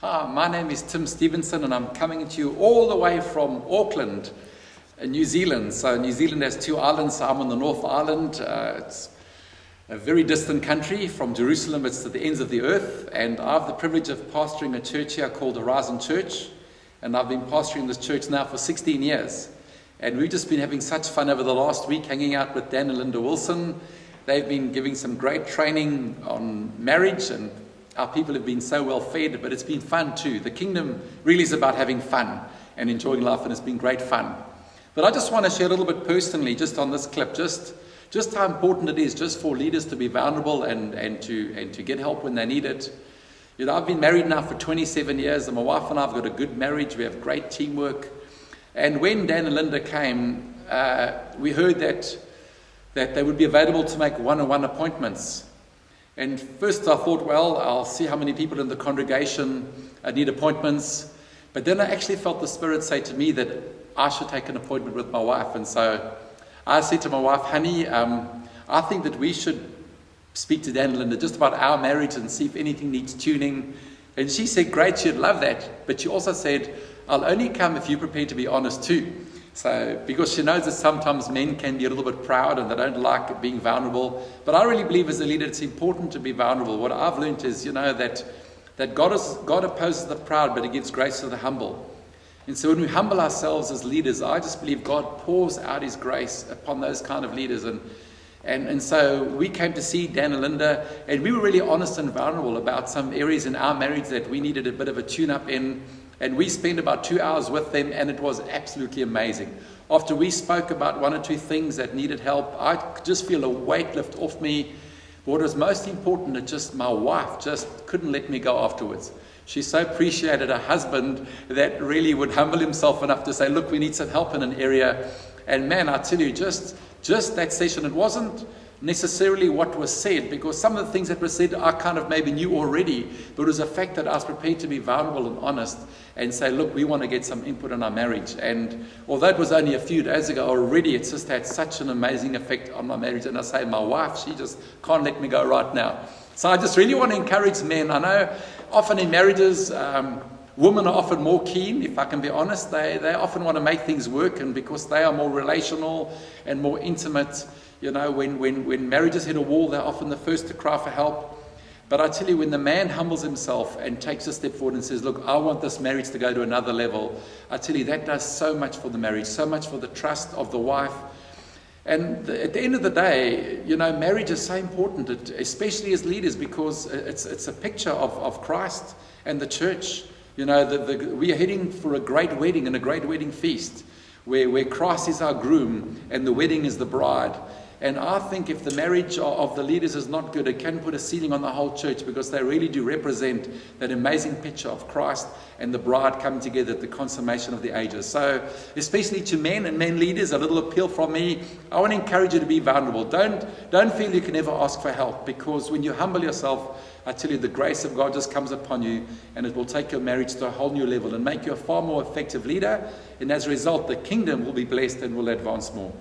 Hi, my name is Tim Stevenson and I'm coming to you all the way from Auckland, New Zealand. So New Zealand has two islands. So I'm on the North Island. It's a very distant country from Jerusalem. It's at the ends of the earth. And I have the privilege of pastoring a church here called Horizon Church. And I've been pastoring this church now for 16 years. And we've just been having such fun over the last week, hanging out with Dan and Linda Wilson. They've been giving some great training on marriage, and our people have been so well fed, but it's been fun too. The kingdom really is about having fun and enjoying life, and it's been great fun. But I just want to share a little bit personally, just on this clip, just how important it is just for leaders to be vulnerable and to get help when they need it. You know, I've been married now for 27 years, and my wife and I have got a good marriage. We have great teamwork. And when Dan and Linda came, we heard that they would be available to make one-on-one appointments. And first I thought, well, I'll see how many people in the congregation need appointments. But then I actually felt the Spirit say to me that I should take an appointment with my wife. And so I said to my wife, honey, I think that we should speak to Dan and Linda just about our marriage and see if anything needs tuning. And she said, great, she'd love that. But she also said, I'll only come if you're prepared to be honest too. So, because she knows that sometimes men can be a little bit proud and they don't like being vulnerable. But I really believe as a leader it's important to be vulnerable. What I've learned is, that God opposes the proud, but He gives grace to the humble. And so when we humble ourselves as leaders, I just believe God pours out His grace upon those kind of leaders. And so we came to see Dan and Linda, and we were really honest and vulnerable about some areas in our marriage that we needed a bit of a tune-up in. And we spent about 2 hours with them, and it was absolutely amazing. After we spoke about one or two things that needed help, I could just feel a weight lift off me. What was most important is just my wife just couldn't let me go afterwards. She so appreciated her husband that really would humble himself enough to say, look, we need some help in an area. And man, I tell you, just that session, it wasn't necessarily what was said, because some of the things that were said I kind of maybe knew already, but it was the fact that I was prepared to be vulnerable and honest and say, look, we want to get some input on our marriage. And although it was only a few days ago, already it's just had such an amazing effect on my marriage. And I say, my wife, she just can't let me go right now. So I just really want to encourage men. I know often in marriages, women are often more keen, if I can be honest. They often want to make things work, and because they are more relational and more intimate, you know, when marriages hit a wall, they're often the first to cry for help. But I tell you, when the man humbles himself and takes a step forward and says, look, I want this marriage to go to another level, I tell you, that does so much for the marriage, so much for the trust of the wife. And at the end of the day, you know, marriage is so important, especially as leaders, because it's a picture of Christ and the church. You know, we are heading for a great wedding and a great wedding feast where Christ is our groom and the wedding is the bride. And I think if the marriage of the leaders is not good, it can put a ceiling on the whole church, because they really do represent that amazing picture of Christ and the bride coming together at the consummation of the ages. So, especially to men and men leaders, a little appeal from me. I want to encourage you to be vulnerable. Don't feel you can never ask for help, because when you humble yourself, I tell you, the grace of God just comes upon you, and it will take your marriage to a whole new level and make you a far more effective leader. And as a result, the kingdom will be blessed and will advance more.